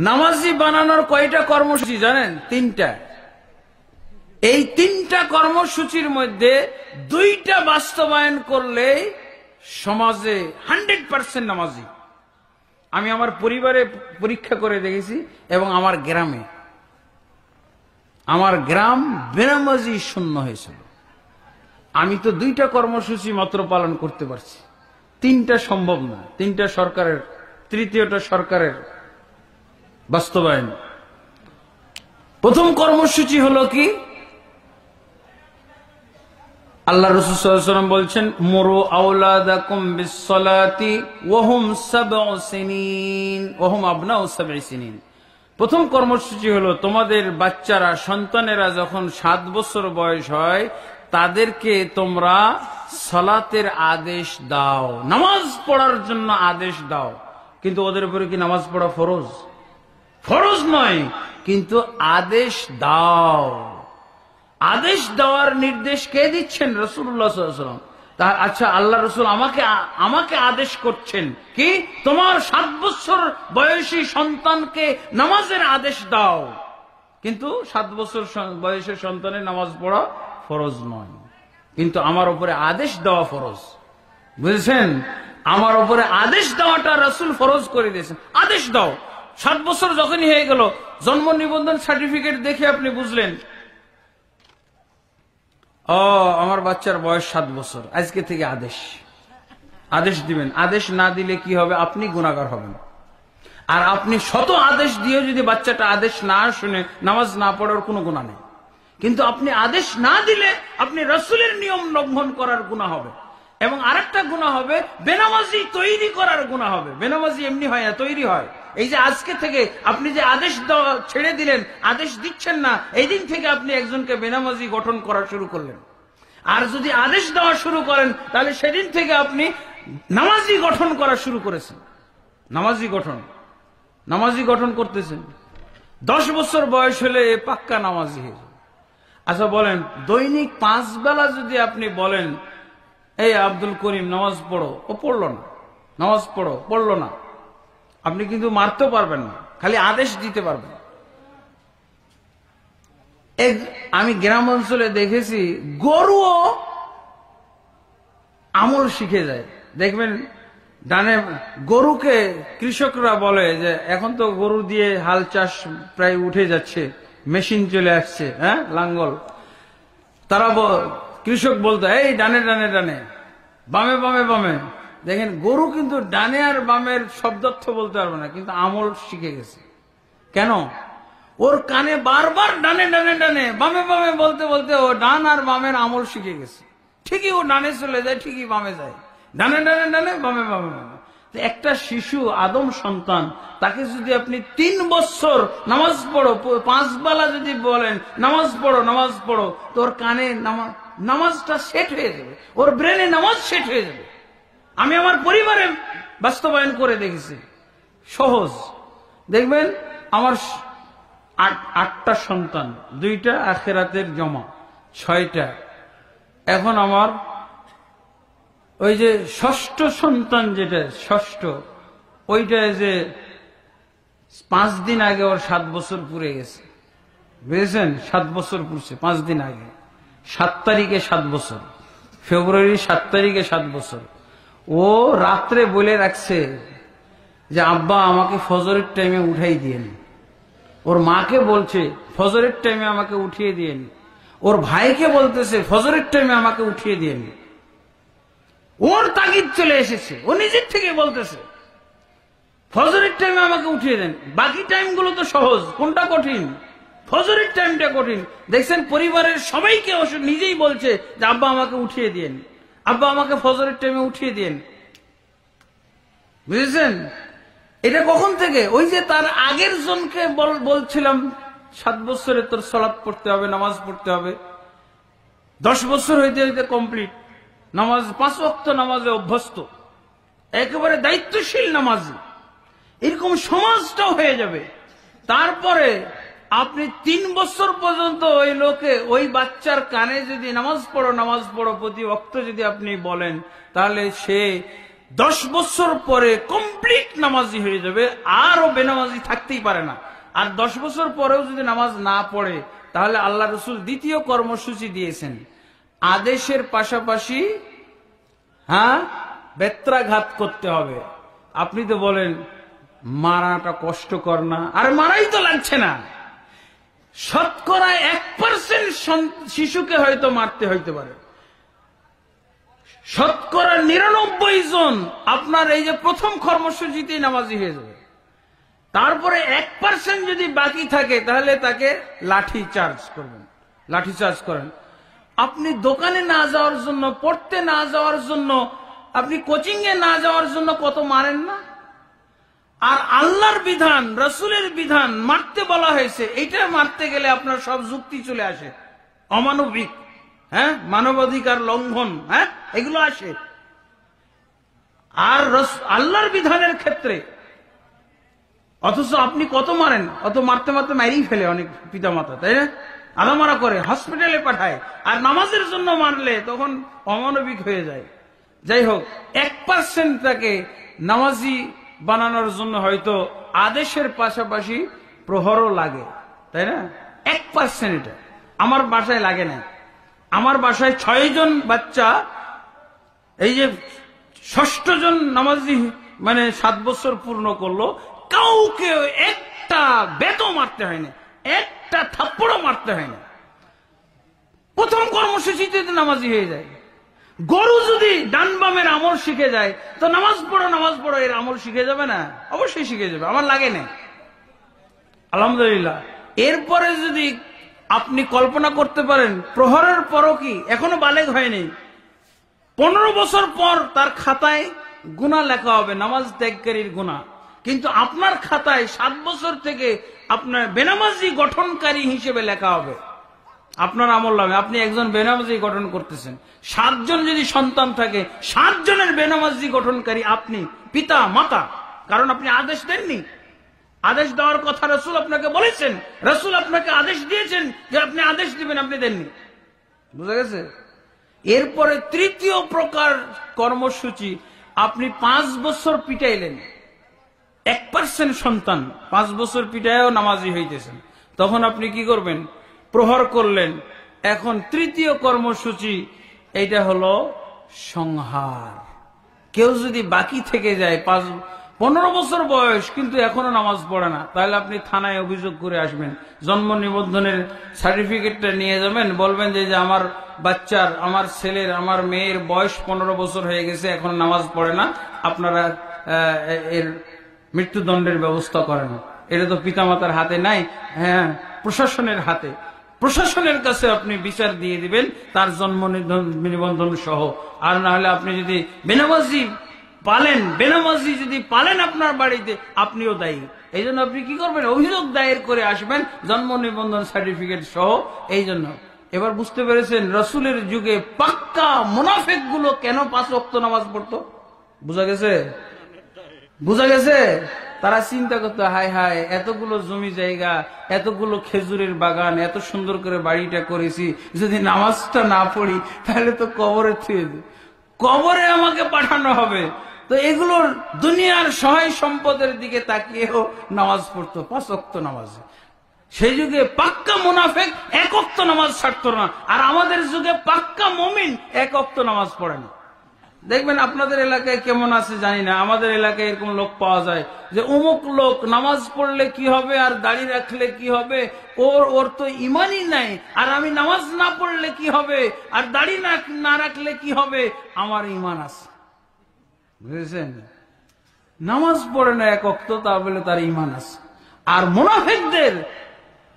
নামাজি বানানোর কয়টা কর্মসূচি জানেন? 3টা। এই 3টা কর্মসূচির মধ্যে 2টা বাস্তবায়ন করলে সমাজে 100% নামাজি। আমি আমার পরিবারে পরীক্ষা করে দেখেছি এবং আমার গ্রামে, আমার গ্রাম বেনামাজি শূন্য হয়েছিল। আমি তো 2টা কর্মসূচি মাত্র পালন করতে পারছি, 3টা সম্ভব না। 3টা সরকারের, 3য়টা সরকারের বাস্তবায়ন। প্রথম কর্মসূচি হলো কি? আল্লাহ রাসূল সাল্লাল্লাহু আলাইহি ওয়াসাল্লাম বলছেন, মুরু আওলাদাকুম বিসসালাতি ওয়া হুম সাবউ সিনিন ওয়া হুম আবনাউ সাব'i সিনিন। প্রথম কর্মসূচি হলো তোমাদের বাচ্চারা, সন্তানেরা যখন 7 বছর বয়স হয় তাদেরকে তোমরা সালাতের আদেশ দাও, নামাজ পড়ার জন্য আদেশ দাও। কিন্তু ওদের উপরে কি নামাজ পড়া ফরজ? ফরজ নয়, কিন্তু আদেশ দাও। আদেশ দেওয়ার নির্দেশ কে দিচ্ছেন? রাসূলুল্লাহ সাল্লাল্লাহু আলাইহি ওয়াসাল্লাম। আচ্ছা, আল্লাহ রাসূল আমাকে আদেশ করছেন কি? তোমার 7 বছর বয়সী সন্তানকে নামাজের আদেশ দাও। কিন্তু 7 বছর বয়সের সন্তানের নামাজ পড়া ফরজ নয়, কিন্তু আমার উপরে আদেশ দেওয়া ফরজ। বুঝেছেন? আমার উপরে আদেশ দেওয়াটা রাসূল ফরজ করে দিয়েছেন। আদেশ দাও। 7 বছর যখনই হয়ে গেল, জন্ম নিবন্ধন সার্টিফিকেট দেখে আপনি বুঝলেন, ও আমার বাচ্চার বয়স 7 বছর, আজকে থেকে আদেশ দিবেন। আদেশ না দিলে কি হবে? আপনি গুনাহগার হবেন। আর আপনি শত আদেশ দিয়ে যদি বাচ্চাটা আদেশ না শুনে নামাজ না পড়ার কোনো গুনাহ নেই, কিন্তু আপনি আদেশ না দিলে আপনি রাসূলের নিয়ম লঙ্ঘন করার গুনাহ হবে। এবং আরেকটা গুনাহ হবে, বেনামাজি তৈরি করার গুনাহ হবে। বেনামাজি এমনি হয় না, তৈরি হয়। এই যে আজকে থেকে আপনি যে আদেশ দেওয়া ছেড়ে দিলেন, আদেশ দিচ্ছেন না, এই দিন থেকে আপনি একজনকে বেনামাজি গঠন করা শুরু করলেন। আর যদি আদেশ দেওয়া শুরু করেন, তাহলে সেদিন থেকে আপনি নামাজি গঠন করা শুরু করেছেন। নামাজি গঠন করতেছেন। 10 বছর বয়স হলে পাক্কা নামাজি হয়ে যাবে। আচ্ছা বলেন, দৈনিক 5 বেলা যদি আপনি বলেন, এই আব্দুল করিম নামাজ পড়ো, ও পড়লো না, নামাজ পড়লো না, আপনি কিন্তু মারতে পারবেন না, খালি আদেশ দিতে পারবেন। আমি গ্রাম অঞ্চলে দেখেছি, গরুও আমল শিখে যায়। দেখবেন ডানে গরুকে কৃষকরা বলে যে এখন তো গরু দিয়ে হাল চাষ প্রায় উঠে যাচ্ছে, মেশিন চলে আসছে, হ্যাঁ, লাঙ্গল। তারা কৃষক বলতো, এই ডানে ডানে ডানে, বামে বামে বামে। দেখেন গরু কিন্তু ডানে আর বামের শব্দার্থ বলতে পারবে না, কিন্তু আমল শিখে গেছে। কেন? ওর কানে বারবার ডানে ডানে ডানে, বামে বামে বলতে বলতে ও ডান আর বামের আমল শিখে গেছে। ঠিকই ও ডানে চলে যায়, ঠিকই বামে যায়, ডানে ডানে ডানে, বামে বামে বামে। একটা শিশু, আদম সন্তান, তাকে যদি আপনি 3 বছর নামাজ পড়ো, 5 বেলা যদি বলেন নামাজ পড়ো, তো ওর কানে নামাজটা সেট হয়ে যাবে, ওর ব্রেনে নামাজ সেট হয়ে যাবে। আমি আমার পরিবারে বাস্তবায়ন করে দেখেছি, সহজ। দেখবেন আমার 8টা সন্তান, 2টা আখিরাতের জমা, 6টা। এখন আমার ওই যে 6ষ্ঠ সন্তান, যেটা 6ষ্ঠ, ওইটা যে 5 দিন আগে ওর 7 বছর পুরে গেছে। বুঝেছেন? 7 বছর পুরছে 5 দিন আগে। 7 তারিখে 7 বছর, ফেব্রুয়ারি 7 তারিখে 7 বছর। ও রাত্রে বলে রাখছে যে আব্বা আমাকে ফজরের টাইমে উঠাই দিয়েন। ওর মাকে বলছে ফজরের টাইমে আমাকে উঠিয়ে দিয়েন। ওর ভাইকে বলতেছে ফজরের টাইমে আমাকে উঠিয়ে দিয়েন। ওর তাগিদ চলে এসেছে, ও নিজের থেকে বলতেছে ফজরের টাইমে আমাকে উঠিয়ে দেন। বাকি টাইমগুলো তো সহজ, কোনটা কঠিন? ফজরের টাইমটা কঠিন। দেখছেন পরিবারের সবাইকে ও নিজেই বলছে যে আব্বা আমাকে উঠিয়ে দিয়েন, আব্বা আমাকে ফজরের টাইমে উঠিয়ে দিয়েন। বুঝেছেন? এটা কখন থেকে? ওই যে তার আগের জনকে বলছিলাম 7 বছরে তোর সালাত পড়তে হবে, নামাজ পড়তে হবে। 10 বছর হইতে হইতে কমপ্লিট নামাজ, 5 ওয়াক্ত নামাজে অভ্যস্ত, একেবারে দায়িত্বশীল নামাজি। এরকম সমাজটাও হয়ে যাবে। তারপরে আপনি 3 বছর পর্যন্ত ওই লোকে, ওই বাচ্চার কানে যদি নামাজ পড়ো প্রতি ওয়াক্ত যদি আপনি বলেন, তাহলে সে 10 বছর পরে কমপ্লিট নামাজি হয়ে যাবে, আরও বেনামাজি থাকতেই পারে না। আর 10 বছর পরেও যদি নামাজ না পড়ে, তাহলে আল্লাহ রসুল দ্বিতীয় কর্মসূচি দিয়েছেন, আদেশের পাশাপাশি বেত্রাঘাত করতে হবে। আপনি তো বলেন মারাটা কষ্টকর না, আর মারাই তো লাগছে না। শতকরা 1% শিশুকে হয়তো মারতে হইতে পারে, শতকরা 99 জন আপনার এই যে প্রথম কর্মসূচিতেই নামাজি হয়ে যাবে। তারপরে 1% যদি বাকি থাকে, তাহলে তাকে লাঠি চার্জ করবেন, লাঠি চার্জ করেন। আপনি দোকানে না যাওয়ার জন্য, পড়তে না যাওয়ার জন্য, আপনি কোচিং এ না যাওয়ার জন্য কত মারেন না? আর আল্লাহর বিধান, রসুলের বিধান মারতে বলা হয়েছে, এটা মারতে গেলে আপনার সব যুক্তি চলে আসে, অমানবিক, মানবাধিকার লঙ্ঘন, এগুলো আসে। আর আল্লাহর বিধানের ক্ষেত্রে অথচ আপনি কত মারেন, অত মারতে মারতে মারিয়ে ফেলে অনেক পিতামাতা, তাই না? আলামারা করে, হসপিটালে পাঠায়। আর নামাজের জন্য মারলে তখন অমানবিক হয়ে যায়। যাই হোক, 1% তাকে নামাজি বানানোর জন্য হয়তো আদেশের পাশাপাশি প্রহরও লাগে, তাই না? 1% এটা আমার বাসায় লাগে না। আমার বাসায় 6 জন বাচ্চা, এই যে 6ষ্ঠ জন নামাজি, মানে 7 বছর পূর্ণ করলো, কাউকে একটা বেতও মারতে হয়নি, একটা থাপ্পড়ও মারতে হয়নি। প্রথম কর্মসূচিতে নামাজি হয়ে যায়। গরু যদি ডান বামের আমল শিখে যায়, তো নামাজ পড়ো এর আমল শিখে যাবে না? অবশ্যই শিখে যাবে, আমার লাগে না, আলহামদুলিল্লাহ। এরপরে যদি আপনি কল্পনা করতে পারেন, প্রহরের পরও কি এখনো বালেগ হয়নি, 15 বছর পর তার খাতায় গুনাহ লেখা হবে, নামাজ ত্যাগকারীর গুনাহ। কিন্তু আপনার খাতায় 7 বছর থেকে আপনার বেনামাজি গঠনকারী হিসেবে লেখা হবে আপনার আমল নামে। আপনি একজন বেনামাজি গঠন করতেছেন, 7 জন যদি সন্তান থাকে, 7 জনের বেনামাজি গঠনকারী আপনি, পিতা মাতা। কারণ আপনি আদেশ দেননি, আদেশ দেওয়ার কথা রসুল আপনাকে বলেছেন, রসুল আপনাকে আদেশ দিয়েছেন যে আপনি আদেশ দিবেন, আপনি দেননি। বুঝা গেছে? এরপরে তৃতীয় প্রকার কর্মসূচি, আপনি 5 বছর পিটাইলেন, 1% সন্তান 5 বছর পিটায়ও নামাজি হইতেছেন, তখন আপনি কি করবেন? প্রহর করলেন। এখন তৃতীয় কর্মসূচি, এইটা হলো সংহার। কেউ যদি বাকি থেকে যায়, 15 বছর বয়স কিন্তু এখনো নামাজ পড়ে না, তাহলে আপনি থানায় অভিযোগ করে আসবেন, জন্ম নিবন্ধনের সার্টিফিকেটটা নিয়ে যাবেন, বলবেন যে আমার বাচ্চার, আমার ছেলের, আমার মেয়ের বয়স 15 বছর হয়ে গেছে, এখন নামাজ পড়ে না, আপনারা এর মৃত্যুদণ্ডের ব্যবস্থা করেন। এটা তো পিতামাতার হাতে নাই, প্রশাসনের হাতে। প্রশাসনের কাছে আপনি বিচার দিয়ে দিবেন, তার জন্ম নিবন্ধন সহ। আর না হলে আপনি যদি বেনামাজি যদি পালেন আপনার বাড়িতে, আপনিও দায়ী। এই জন্য আপনি কি করবেন? অভিযোগ দায়ের করে আসবেন, জন্ম নিবন্ধন সার্টিফিকেট সহ। এই জন্য এবার বুঝতে পেরেছেন রসুলের যুগে পাক্কা মুনাফিক গুলো কেন 5 ওয়াক্ত নামাজ পড়তো? বুঝা গেছে? বুঝা গেছে? তারা চিন্তা করতো, হায় হায়, এতগুলো জমি জায়গা, এতগুলো খেজুরের বাগান, এত সুন্দর করে বাড়িটা করেছি, যদি নামাজটা না পড়ি তাহলে তো কবরে থুয়ে দিই, কবরে আমাকে পাঠানো হবে। তো এগুলোর দুনিয়ার সহায় সম্পদের দিকে তাকিয়েও নামাজ পড়তো, 5 ওয়াক্ত নামাজ। সেই যুগে পাক্কা মুনাফিক 1 ওয়াক্ত নামাজ ছাড়তো না, আর আমাদের যুগে পাক্কা মুমিন 1 ওয়াক্ত নামাজ পড়ে না। দেখবেন আপনাদের এলাকায় কেমন আছে জানি না, আমাদের এলাকায় এরকম লোক পাওয়া যায় যে অমুক লোক নামাজ পড়লে কি হবে আর দাড়ি রাখলে কি হবে, ওর তো ইমানই নাই, আর আমি নামাজ না পড়লে কি হবে আর দাড়ি না রাখলে কি হবে, আমার ইমান আছে। বুঝেছেন? নামাজ পড়ে না 1 ওয়াক্ত, তা বলে তার ইমান আছে। আর মুনাফিকদের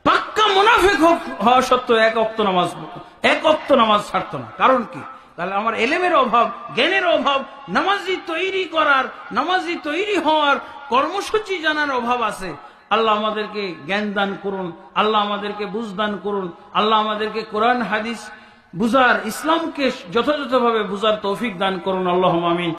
পাক্কা মুনাফিক হওয়া সত্ত্বেও 1 ওয়াক্ত নামাজ ছাড়তো না। কারণ কি? তাহলে আমার এলেমের অভাব, জ্ঞানের অভাব, নামাজি তৈরি করার, নামাজি তৈরি হওয়ার কর্মসূচি জানার অভাব আছে। আল্লাহ আমাদেরকে জ্ঞান দান করুন, আল্লাহ আমাদেরকে বুঝ দান করুন, আল্লাহ আমাদেরকে কোরআন হাদিস বুঝার, ইসলামকে যথাযথভাবে বুঝার তৌফিক দান করুন। আল্লাহুম্মা আমিন।